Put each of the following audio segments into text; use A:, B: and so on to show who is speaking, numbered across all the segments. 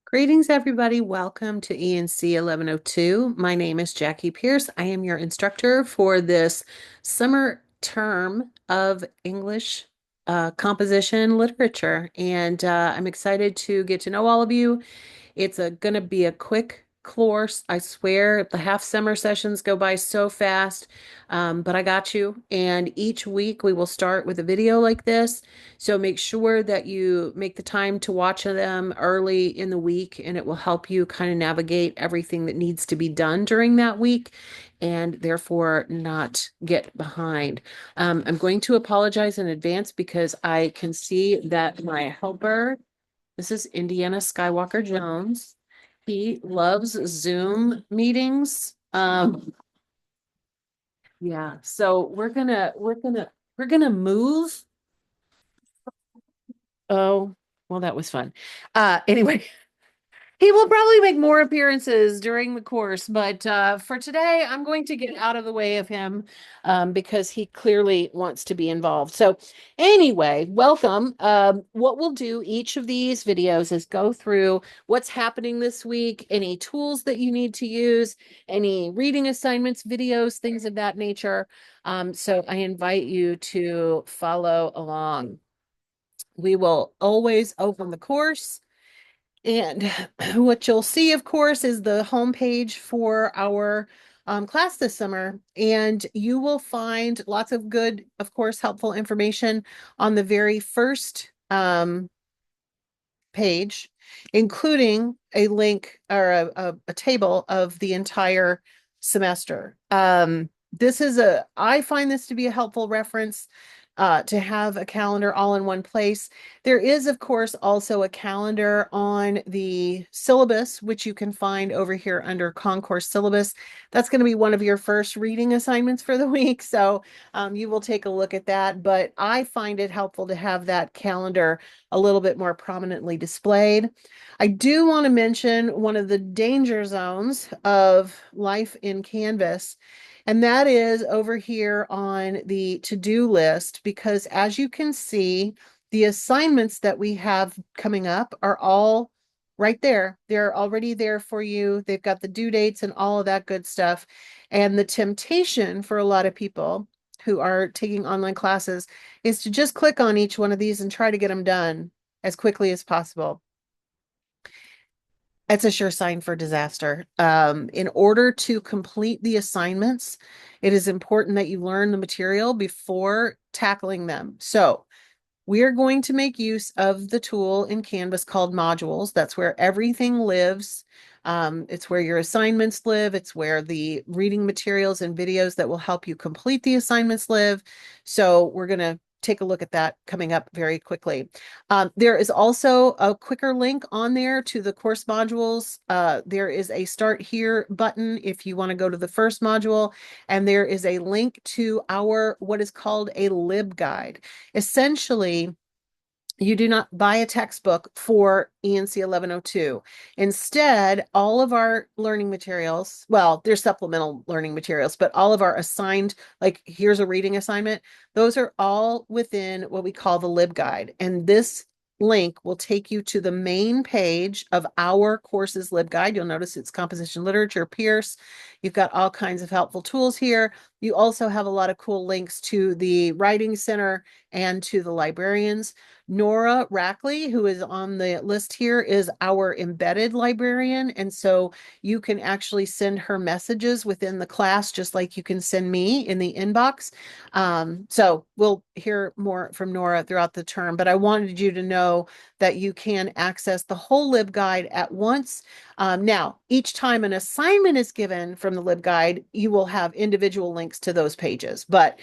A: Greetings, everybody. Welcome to ENC 1102. My name is Jackie Pierce. I am your instructor for this summer term of English composition literature. And I'm excited to get to know all of you. It's gonna be a quick course. I swear the half summer sessions go by so fast, but I got you. And each week we will start with a video like this. So make sure that you make the time to watch them early in the week, and it will help you kind of navigate everything that needs to be done during that week and therefore not get behind. I'm going to apologize in advance because I can see that my helper, this is Indiana Skywalker Jones. He loves Zoom meetings. Yeah, so we're gonna move. Oh, well, that was fun. Anyway, he will probably make more appearances during the course, but for today, I'm going to get out of the way of him because he clearly wants to be involved. So, anyway, welcome. What we'll do each of these videos is go through what's happening this week, any tools that you need to use, any reading assignments, videos, things of that nature. So, I invite you to follow along. We will always open the course. And what you'll see, of course, is the homepage for our class this summer. And you will find lots of good, of course, helpful information on the very first page, including a link or a table of the entire semester. I find this to be a helpful reference to have a calendar all in one place. There is, of course, also a calendar on the syllabus, which you can find over here under Concourse Syllabus. That's going to be one of your first reading assignments for the week. So you will take a look at that. But I find it helpful to have that calendar a little bit more prominently displayed. I do want to mention one of the danger zones of life in Canvas, and that is over here on the to-do list, because as you can see, the assignments that we have coming up are all right there. They're already there for you. They've got the due dates and all of that good stuff. And the temptation for a lot of people who are taking online classes is to just click on each one of these and try to get them done as quickly as possible. It's a sure sign for disaster. In order to complete the assignments, it is important that you learn the material before tackling them. So we are going to make use of the tool in Canvas called modules. That's where everything lives. It's where your assignments live. It's where the reading materials and videos that will help you complete the assignments live. So we're going to take a look at that coming up very quickly. There is also a quicker link on there to the course modules. There is a start here button if you want to go to the first module, and there is a link to our what is called a LibGuide. Essentially, you do not buy a textbook for ENC 1102. Instead, all of our learning materials, well, they're supplemental learning materials, but all of our assigned, like here's a reading assignment, those are all within what we call the LibGuide. And this link will take you to the main page of our courses LibGuide. You'll notice it's composition literature, Pierce. You've got all kinds of helpful tools here. You also have a lot of cool links to the Writing Center and to the librarians. Nora Rackley, who is on the list here, is our embedded librarian. And so you can actually send her messages within the class, just like you can send me in the inbox. So we'll hear more from Nora throughout the term, but I wanted you to know that you can access the whole LibGuide at once. Now, each time an assignment is given from the LibGuide, you will have individual links to those pages. But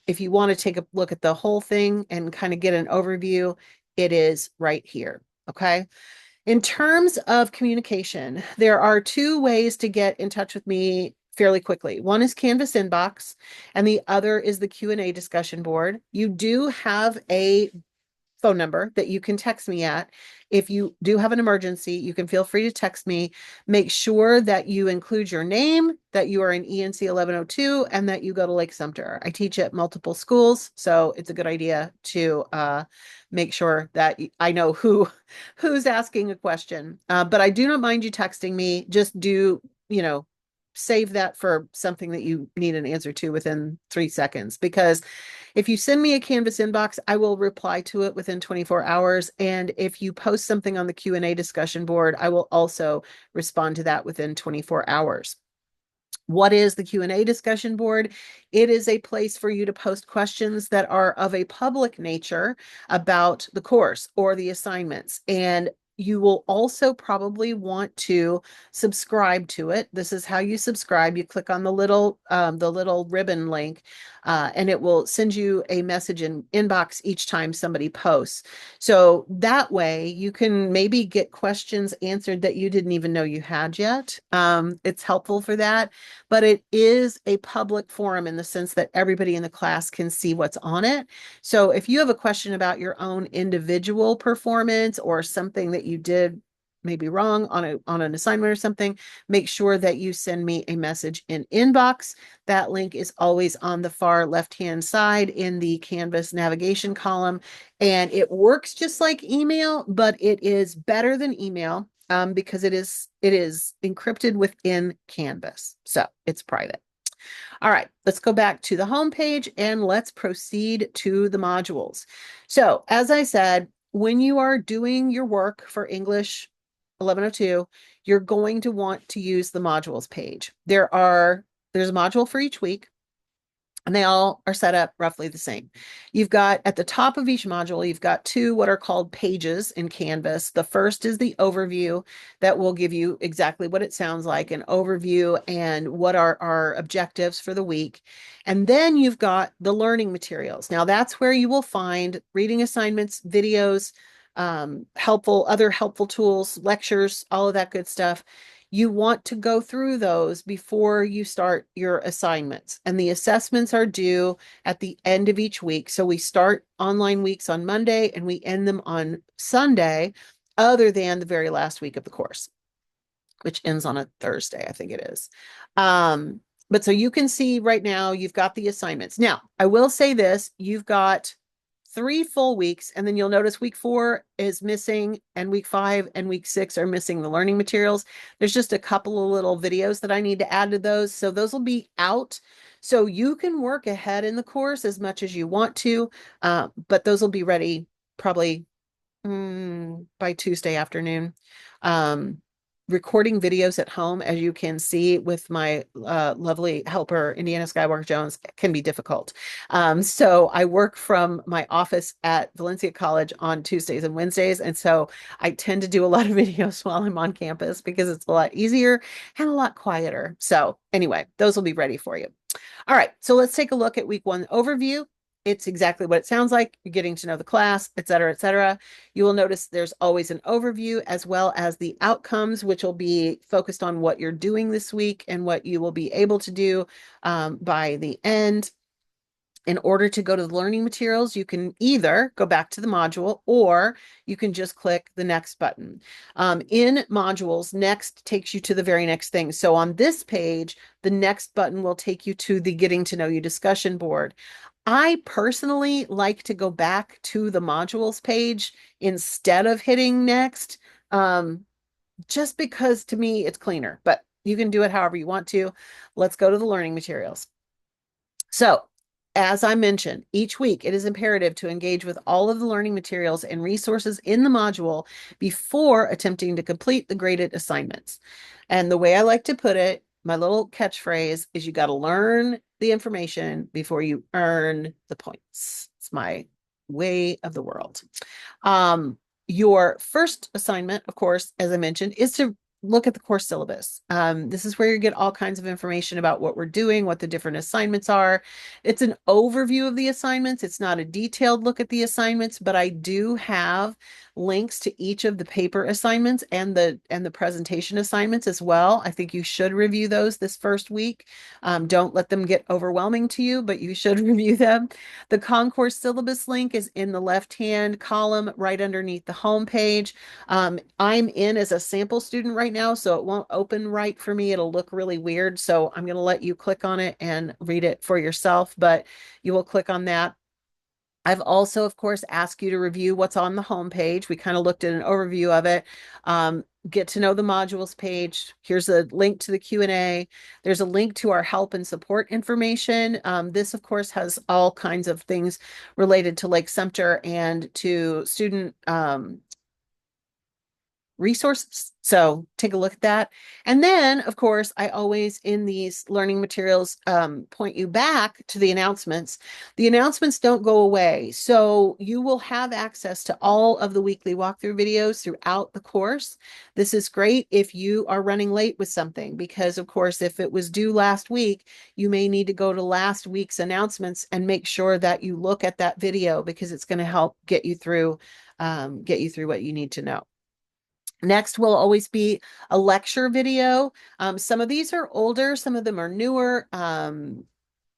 A: if you want to take a look at the whole thing and kind of get an overview, it is right here. Okay. In terms of communication, there are two ways to get in touch with me fairly quickly. One is Canvas Inbox, and the other is the Q&A discussion board. You do have a phone number that you can text me at. If you do have an emergency, you can feel free to text me. Make sure that you include your name, that you are in ENC 1102, and that you go to Lake Sumter. I teach at multiple schools, so it's a good idea to make sure that I know who's asking a question. But I do not mind you texting me. Just do, save that for something that you need an answer to within 3 seconds, because if you send me a Canvas inbox, I will reply to it within 24 hours. And if you post something on the Q&A discussion board, I will also respond to that within 24 hours. What is the Q&A discussion board? It is a place for you to post questions that are of a public nature about the course or the assignments. And you will also probably want to subscribe to it. This is how you subscribe. You click on the little ribbon link, and it will send you a message in inbox each time somebody posts. So that way you can maybe get questions answered that you didn't even know you had yet. It's helpful for that, but it is a public forum in the sense that everybody in the class can see what's on it. So if you have a question about your own individual performance or something that you did maybe wrong on an assignment or something, make sure that you send me a message in inbox. That link is always on the far left-hand side in the Canvas navigation column, and it works just like email, but it is better than email because it is encrypted within Canvas, so it's private. All right, let's go back to the home page and let's proceed to the modules. So as I said, when you are doing your work for English 1102, you're going to want to use the modules page. There's a module for each week, and they all are set up roughly the same. You've got at the top of each module, you've got two what are called pages in Canvas. The first is the overview that will give you exactly what it sounds like, an overview and what are our objectives for the week. And then you've got the learning materials. Now that's where you will find reading assignments, videos, other helpful tools, lectures, all of that good stuff. You want to go through those before you start your assignments. And the assessments are due at the end of each week. So we start online weeks on Monday and we end them on Sunday, other than the very last week of the course, which ends on a Thursday, I think it is. But so you can see right now you've got the assignments. Now, I will say this, you've got 3 full weeks, and then you'll notice week 4 is missing, and week 5 and week 6 are missing the learning materials. There's just a couple of little videos that I need to add to those. So those will be out. So you can work ahead in the course as much as you want to, but those will be ready probably by Tuesday afternoon. Recording videos at home, as you can see with my lovely helper, Indiana Skywalker Jones, can be difficult. So I work from my office at Valencia College on Tuesdays and Wednesdays. And so I tend to do a lot of videos while I'm on campus because it's a lot easier and a lot quieter. So anyway, those will be ready for you. All right, so let's take a look at week 1 overview. It's exactly what it sounds like. You're getting to know the class, et cetera, et cetera. You will notice there's always an overview as well as the outcomes, which will be focused on what you're doing this week and what you will be able to do by the end. In order to go to the learning materials, you can either go back to the module or you can just click the next button. In modules, next takes you to the very next thing. So on this page, the next button will take you to the Getting to Know You discussion board. I personally like to go back to the modules page instead of hitting next, just because to me it's cleaner, but you can do it however you want to. Let's go to the learning materials. So as I mentioned, each week it is imperative to engage with all of the learning materials and resources in the module before attempting to complete the graded assignments. And the way I like to put it, my little catchphrase is you got to learn the information before you earn the points. It's my way of the world. Your first assignment, of course, as I mentioned, is to look at the course syllabus. This is where you get all kinds of information about what we're doing, what the different assignments are. It's an overview of the assignments. It's not a detailed look at the assignments, but I do have links to each of the paper assignments and the presentation assignments as well. I think you should review those this first week. Don't let them get overwhelming to you, but you should review them. The concourse syllabus link is in the left-hand column right underneath the home page. I'm in as a sample student right now, so it won't open right for me. It'll look really weird. So I'm going to let you click on it and read it for yourself, but you will click on that. I've also, of course, asked you to review what's on the home page. We kind of looked at an overview of it. Get to know the modules page. Here's a link to the Q&A. There's a link to our help and support information. This, of course, has all kinds of things related to Lake Sumter and to student resources. So take a look at that. And then, of course, I always in these learning materials point you back to the announcements. The announcements don't go away. So you will have access to all of the weekly walkthrough videos throughout the course. This is great if you are running late with something, because of course, if it was due last week, you may need to go to last week's announcements and make sure that you look at that video, because it's going to help get you through what you need to know. Next will always be a lecture video. Some of these are older, some of them are newer.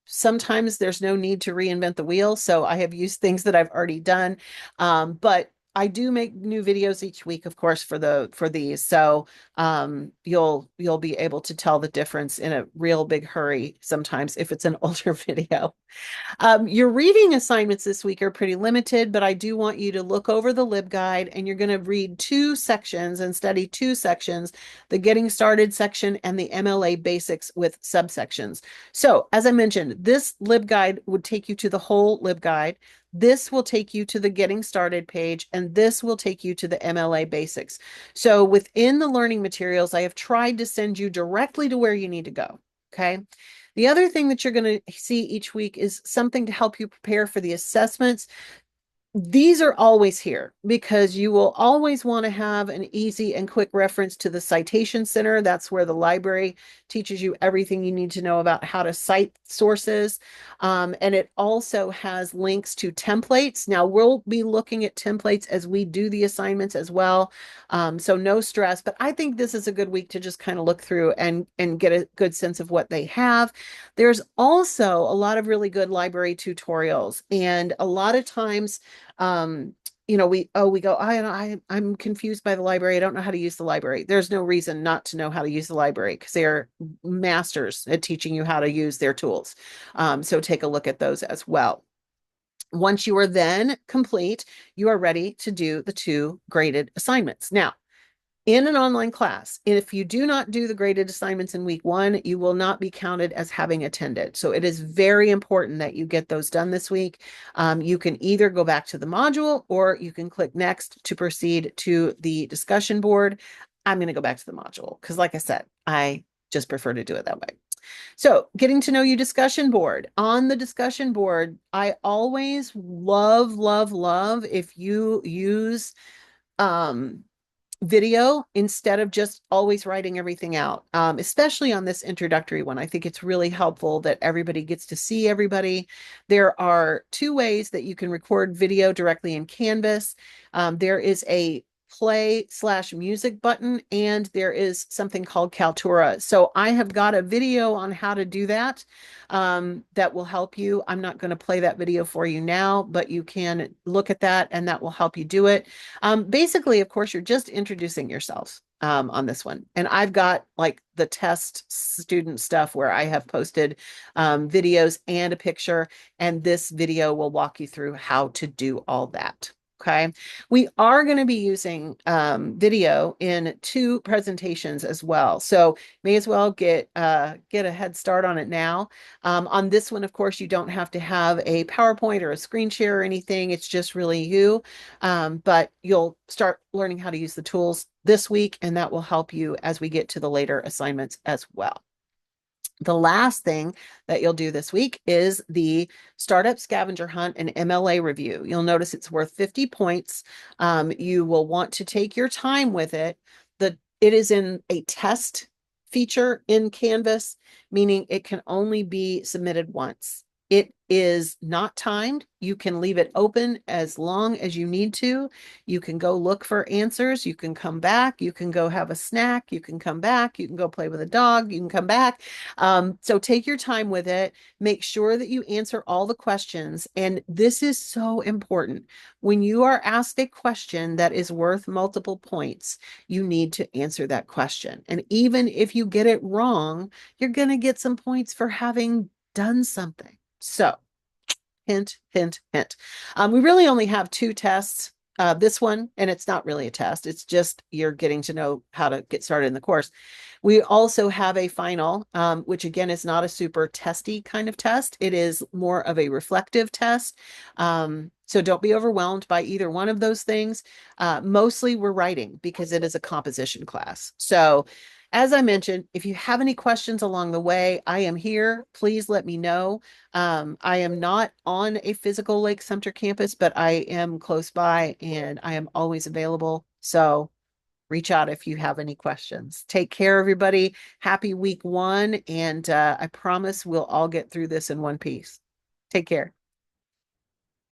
A: Sometimes there's no need to reinvent the wheel, so I have used things that I've already done. But I do make new videos each week, of course, for these. So you'll be able to tell the difference in a real big hurry sometimes if it's an older video. Your reading assignments this week are pretty limited, but I do want you to look over the LibGuide, and you're going to read 2 sections and study 2 sections, the Getting Started section and the MLA Basics with subsections. So as I mentioned, this LibGuide would take you to the whole LibGuide. This will take you to the Getting Started page, and this will take you to the MLA Basics. So within the learning materials, I have tried to send you directly to where you need to go. Okay. The other thing that you're going to see each week is something to help you prepare for the assessments. These are always here because you will always want to have an easy and quick reference to the citation center. That's where the library teaches you everything you need to know about how to cite sources. And it also has links to templates. Now we'll be looking at templates as we do the assignments as well. So no stress, but I think this is a good week to just kind of look through and get a good sense of what they have. There's also a lot of really good library tutorials, and a lot of times we go, I'm confused by the library. I don't know how to use the library. There's no reason not to know how to use the library because they're masters at teaching you how to use their tools. So take a look at those as well. Once you are then complete, you are ready to do the 2 graded assignments. Now, in an online class, if you do not do the graded assignments in week 1, you will not be counted as having attended. So it is very important that you get those done this week. You can either go back to the module or you can click next to proceed to the discussion board. I'm going to go back to the module because, like I said, I just prefer to do it that way. So getting to know you discussion board. On the discussion board, I always love, love, love if you use video instead of just always writing everything out, especially on this introductory one. I think it's really helpful that everybody gets to see everybody. There are 2 ways that you can record video directly in Canvas. There is a play/music button, and there is something called Kaltura. So I have got a video on how to do that that will help you. I'm not going to play that video for you now, but you can look at that and that will help you do it. Basically, of course, you're just introducing yourself on this one. And I've got like the test student stuff where I have posted videos and a picture, and this video will walk you through how to do all that. Okay, we are going to be using video in 2 presentations as well. So may as well get a head start on it now. On this one, of course, you don't have to have a PowerPoint or a screen share or anything. It's just really you. But you'll start learning how to use the tools this week, and that will help you as we get to the later assignments as well. The last thing that you'll do this week is the Startup Scavenger Hunt and MLA review. You'll notice it's worth 50 points. You will want to take your time with it. The It is in a test feature in Canvas, meaning it can only be submitted once. It is not timed. You can leave it open as long as you need to. You can go look for answers. You can come back. You can go have a snack. You can come back. You can go play with a dog. You can come back. So take your time with it. Make sure that you answer all the questions. And this is so important. When you are asked a question that is worth multiple points, you need to answer that question. And even if you get it wrong, you're going to get some points for having done something. So, hint, hint, hint. We really only have two tests. This one, and it's not really a test, it's just you're getting to know how to get started in the course. We also have a final, which again is not a super testy kind of test. It is more of a reflective test. So don't be overwhelmed by either one of those things. Mostly we're writing because it is a composition class. So as I mentioned, if you have any questions along the way, I am here. Please let me know. I am not on a physical Lake Sumter campus, but I am close by and I am always available. So reach out if you have any questions. Take care, everybody. Happy week 1. And I promise we'll all get through this in one piece. Take care.